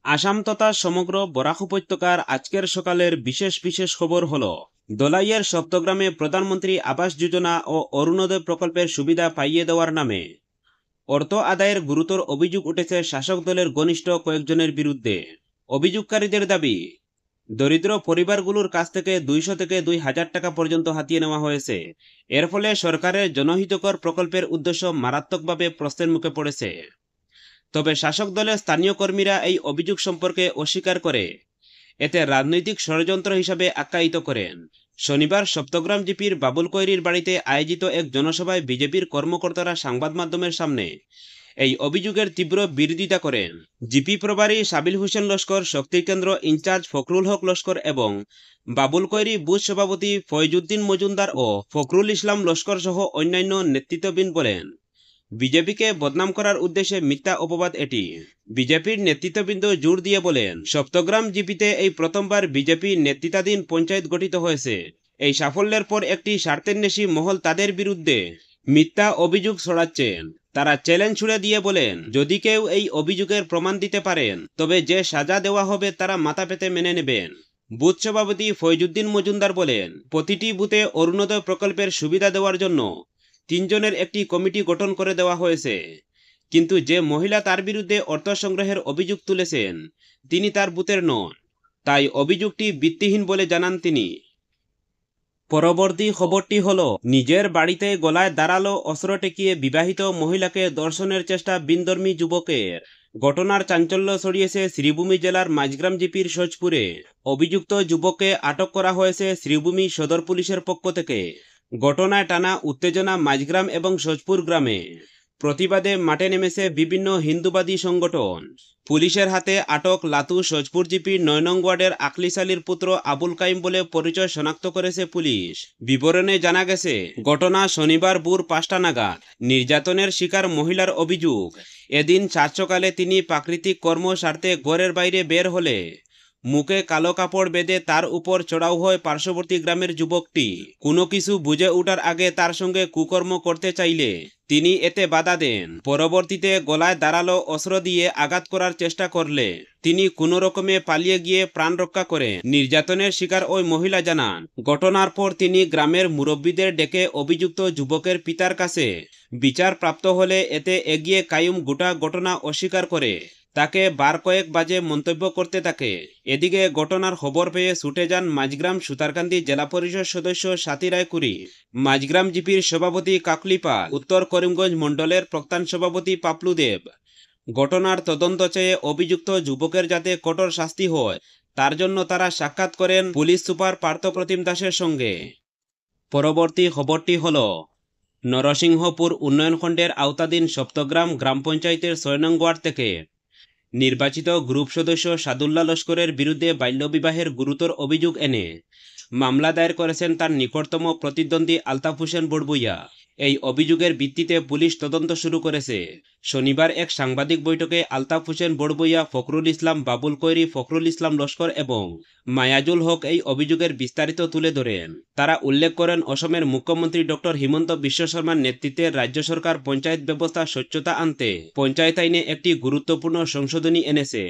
আসাম তথা সমগ্র বরাক উপত্যকার আজকের সকালের বিশেষ বিশেষ খবর হলো, দলাইয়ের সপ্তগ্রামে প্রধানমন্ত্রী আবাস যোজনা ও অরুণোদয় প্রকল্পের সুবিধা পাইয়ে দেওয়ার নামে অর্থ আদায়ের গুরুতর অভিযোগ উঠেছে শাসক দলের ঘনিষ্ঠ কয়েকজনের বিরুদ্ধে। অভিযোগকারীদের দাবি, দরিদ্র পরিবারগুলোর কাছ থেকে 200 থেকে 2000 টাকা পর্যন্ত হাতিয়ে নেওয়া হয়েছে। এর ফলে সরকারের জনহিতকর প্রকল্পের উদ্দেশ্য মারাত্মকভাবে প্রশ্নের মুখে পড়েছে। তবে শাসক দলের স্থানীয় কর্মীরা এই অভিযোগ সম্পর্কে অস্বীকার করে এতে রাজনৈতিক ষড়যন্ত্র হিসাবে আখ্যায়িত করেন। শনিবার সপ্তগ্রাম জিপির বাবুল কৈরির বাড়িতে আয়োজিত এক জনসভায় বিজেপির কর্মকর্তারা সংবাদ মাধ্যমের সামনে এই অভিযোগের তীব্র বিরোধিতা করেন। জিপি প্রভারী সাবিল হোসেন লস্কর, শক্তি কেন্দ্র ইনচার্জ ফখরুল হক লস্কর এবং বাবুল কৈরি বুথ সভাপতি ফয়জুদ্দিন মজুমদার ও ফখরুল ইসলাম লস্কর সহ অন্যান্য নেতৃত্ববৃন্দ বলেন, বিজেপিকে বদনাম করার উদ্দেশ্যে মিথ্যা অপবাদ এটি। বিজেপির নেতৃত্ববৃন্দ জোর দিয়ে বলেন, সপ্তগ্রাম জিপিতে এই প্রথমবার বিজেপি নেতৃত্বাধীন পঞ্চায়েত গঠিত হয়েছে। এই সাফল্যের পর একটি স্বার্থান্বেষী মহল তাদের বিরুদ্ধে মিথ্যা অভিযোগ ছড়াচ্ছেন। তারা চ্যালেঞ্জ ছুড়ে দিয়ে বলেন, যদি কেউ এই অভিযোগের প্রমাণ দিতে পারেন তবে যে সাজা দেওয়া হবে তারা মাথা পেতে মেনে নেবেন। বুথ সভাপতি ফয়জুদ্দিন মজুমদার বলেন, প্রতিটি বুথে অরুণোদয় প্রকল্পের সুবিধা দেওয়ার জন্য 3 জনের একটি কমিটি গঠন করে দেওয়া হয়েছে, কিন্তু যে মহিলা তার বিরুদ্ধে অর্থ সংগ্রহের অভিযোগ তুলেছেন তিনি তার বুথের নন, তাই অভিযোগটি ভিত্তিহীন বলে জানান তিনি। পরবর্তী খবরটি হলো, নিজের বাড়িতে গলায় ধারালো অস্ত্র ঠেকিয়ে বিবাহিত মহিলাকে ধর্ষণের চেষ্টা বিনধর্মী যুবকের। ঘটনার চাঞ্চল্য ছড়িয়েছে শ্রীভূমি জেলার মাঝগ্রাম জিপির সজপুরে। অভিযুক্ত যুবককে আটক করা হয়েছে শ্রীভূমি সদর পুলিশের পক্ষ থেকে। ঘটনায় টানা উত্তেজনা মাঝগ্রাম এবং সজপুর গ্রামে। প্রতিবাদে মাঠে নেমেছে বিভিন্ন হিন্দুবাদী সংগঠন। পুলিশের হাতে আটক লাতু সজপুর জিপির 9 নং ওয়ার্ডের আখলিস আলীর পুত্র আবুল কাইম বলে পরিচয় শনাক্ত করেছে পুলিশ। বিবরণে জানা গেছে, ঘটনা শনিবার ভোর 5টা নাগাদ। নির্যাতনের শিকার মহিলার অভিযোগ, এদিন 4 সকালে তিনি প্রাকৃতিক কর্ম সারতে ঘরের বাইরে বের হলে মুখে কালো কাপড় বেঁধে তার উপর চড়াও হয় পার্শ্ববর্তী গ্রামের যুবকটি। কোনো কিছু বুঝে ওঠার আগে তার সঙ্গে কুকর্ম করতে চাইলে তিনি এতে বাধা দেন। পরবর্তীতে গলায় ধারালো অস্ত্র দিয়ে আঘাত করার চেষ্টা করলে তিনি কোনো রকমে পালিয়ে গিয়ে প্রাণ রক্ষা করেন। নির্যাতনের শিকার ওই মহিলা জানান, ঘটনার পর তিনি গ্রামের মুরব্বীদের ডেকে অভিযুক্ত যুবকের পিতার কাছে বিচার প্রাপ্ত হলে এতে এগিয়ে কাইম গোটা ঘটনা অস্বীকার করে তাকে বার কয়েক বাজে মন্তব্য করতে থাকে। এদিকে ঘটনার খবর পেয়ে ছুটে যান মাঝগ্রাম সুতারকান্দি জেলা পরিষদ সদস্য সাথী রায়কুরি, মাঝগ্রাম জিপির সভাপতি কাকলিপাল, উত্তর করিমগঞ্জ মণ্ডলের প্রধান সভাপতি পাপলু দেব। ঘটনার তদন্ত চেয়ে অভিযুক্ত যুবকের যাতে কঠোর শাস্তি হয় তার জন্য তারা সাক্ষাৎ করেন পুলিশ সুপার পার্থপ্রতিম দাসের সঙ্গে। পরবর্তী খবরটি হল, নরসিংহপুর উন্নয়ন খণ্ডের আওতাধীন সপ্তগ্রাম গ্রাম পঞ্চায়েতের 6 নং ওয়ার্ড থেকে নির্বাচিত গ্রুপ সদস্য সাদুল্লাহ লস্করের বিরুদ্ধে বাল্যবিবাহের গুরুতর অভিযোগ এনে মামলা দায়ের করেছেন তার নিকটতম প্রতিদ্বন্দ্বী আলতাফ হোসেন বড়বুইয়া। এই অভিযোগের ভিত্তিতে পুলিশ তদন্ত শুরু করেছে। শনিবার এক সাংবাদিক বৈঠকে আলতাফ হোসেন বড়বুইয়া, ফখরুল ইসলাম, বাবুল কৈরি, ফখরুল ইসলাম লস্কর এবং মায়াজুল হক এই অভিযোগের বিস্তারিত তুলে ধরেন। তারা উল্লেখ করেন, অসমের মুখ্যমন্ত্রী ডক্টর হিমন্ত বিশ্ব শর্মার নেতৃত্বে রাজ্য সরকার পঞ্চায়েত ব্যবস্থা স্বচ্ছতা আনতে পঞ্চায়েত আইনে একটি গুরুত্বপূর্ণ সংশোধনী এনেছে।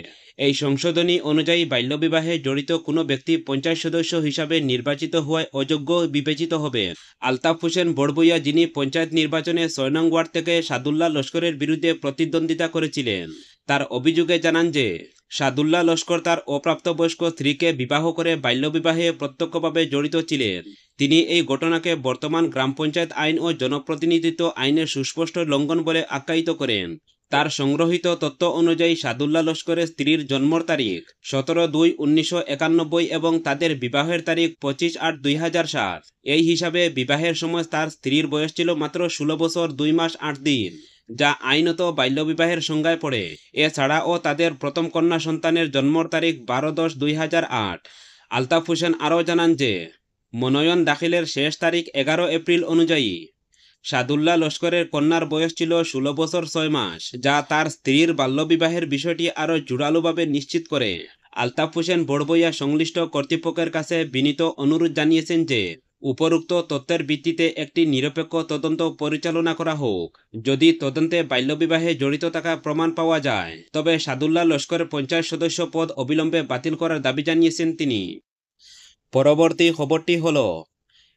এই সংশোধনী অনুযায়ী বাল্যবিবাহে জড়িত কোনো ব্যক্তি পঞ্চায়েত সদস্য হিসাবে নির্বাচিত হওয়ায় অযোগ্য বিবেচিত হবে। আলতাফ হোসেন বড়বুইয়া, যিনি পঞ্চায়েত নির্বাচনে 6 নং ওয়ার্ড থেকে সাদুল্লাহ লস্করের বিরুদ্ধে প্রতিদ্বন্দ্বিতা করেছিলেন, তার অভিযোগে জানান যে সাদুল্লাহ লস্কর তার অপ্রাপ্তবয়স্ক স্ত্রীকে বিবাহ করে বাল্যবিবাহে প্রত্যক্ষভাবে জড়িত ছিলেন। তিনি এই ঘটনাকে বর্তমান গ্রাম পঞ্চায়েত আইন ও জনপ্রতিনিধিত্ব আইনের সুস্পষ্ট লঙ্ঘন বলে আখ্যায়িত করেন। তার সংগ্রহীত তথ্য অনুযায়ী সাদুল্লাহ লস্করের স্ত্রীর জন্মর তারিখ 17/2/1991 এবং তাদের বিবাহের তারিখ 25/8/2007। এই হিসাবে বিবাহের সময় তার স্ত্রীর বয়স ছিল মাত্র 16 বছর 2 মাস 8 দিন, যা আইনত বাল্যবিবাহের সংজ্ঞায় পড়ে। এছাড়াও তাদের প্রথম কন্যা সন্তানের জন্মর তারিখ 12/10/2008। আলতাফ হোসেন আরও জানান যে মনোনয়ন দাখিলের শেষ তারিখ 11 এপ্রিল অনুযায়ী সাদুল্লাহ লস্করের কন্যার বয়স ছিল 16 বছর 6 মাস, যা তার স্ত্রীর বাল্যবিবাহের বিষয়টি আরও জোরালোভাবে নিশ্চিত করে। আলতাফ হোসেন বড়বুইয়া সংশ্লিষ্ট কর্তৃপক্ষের কাছে বিনীত অনুরোধ জানিয়েছেন যে উপরোক্ত তথ্যের ভিত্তিতে একটি নিরপেক্ষ তদন্ত পরিচালনা করা হোক। যদি তদন্তে বাল্যবিবাহে জড়িত থাকা প্রমাণ পাওয়া যায়, তবে সাদুল্লাহ লস্করের পঞ্চায়েত সদস্য পদ অবিলম্বে বাতিল করার দাবি জানিয়েছেন তিনি। পরবর্তী খবরটি হল,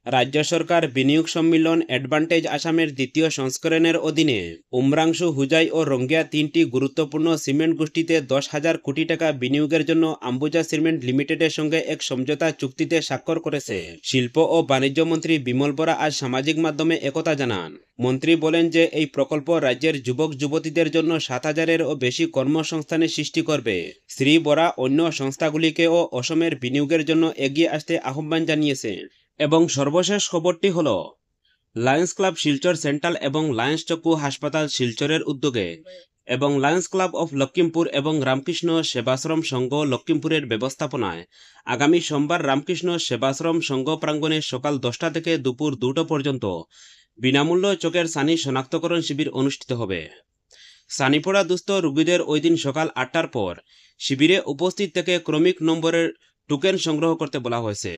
রাজ্য সরকার বিনিয়োগ সম্মিলন অ্যাডভান্টেজ আসামের দ্বিতীয় সংস্করণের অধীনে উমরাংশু, হুজাই ও রঙ্গিয়া তিনটি গুরুত্বপূর্ণ সিমেন্ট গোষ্ঠীতে 10,000 কোটি টাকা বিনিয়োগের জন্য আম্বুজা সিমেন্ট লিমিটেডের সঙ্গে এক সমঝোতা চুক্তিতে স্বাক্ষর করেছে। শিল্প ও বাণিজ্য মন্ত্রী বিমল বরা আজ সামাজিক মাধ্যমে একথা জানান। মন্ত্রী বলেন যে এই প্রকল্প রাজ্যের যুবক যুবতীদের জন্য 7,000-এরও বেশি কর্মসংস্থানের সৃষ্টি করবে। শ্রী বরা অন্য সংস্থাগুলিকেও অসমের বিনিয়োগের জন্য এগিয়ে আসতে আহ্বান জানিয়েছে। এবং সর্বশেষ খবরটি হল, লায়ন্স ক্লাব শিলচর সেন্ট্রাল এবং লায়ন্স চক্ষু হাসপাতাল শিলচরের উদ্যোগে এবং লায়ন্স ক্লাব অফ লক্ষ্মীমপুর এবং রামকৃষ্ণ সেবাশ্রম সংঘ লক্ষ্মীমপুরের ব্যবস্থাপনায় আগামী সোমবার রামকৃষ্ণ সেবাশ্রম সংঘ প্রাঙ্গণে সকাল 10টা থেকে দুপুর 2টা পর্যন্ত বিনামূল্য চোখের ছানি শনাক্তকরণ শিবির অনুষ্ঠিত হবে। ছানিপড়া দুস্থ রোগীদের ওই দিন সকাল 8টার পর শিবিরে উপস্থিত থেকে ক্রমিক নম্বরের টোকেন সংগ্রহ করতে বলা হয়েছে।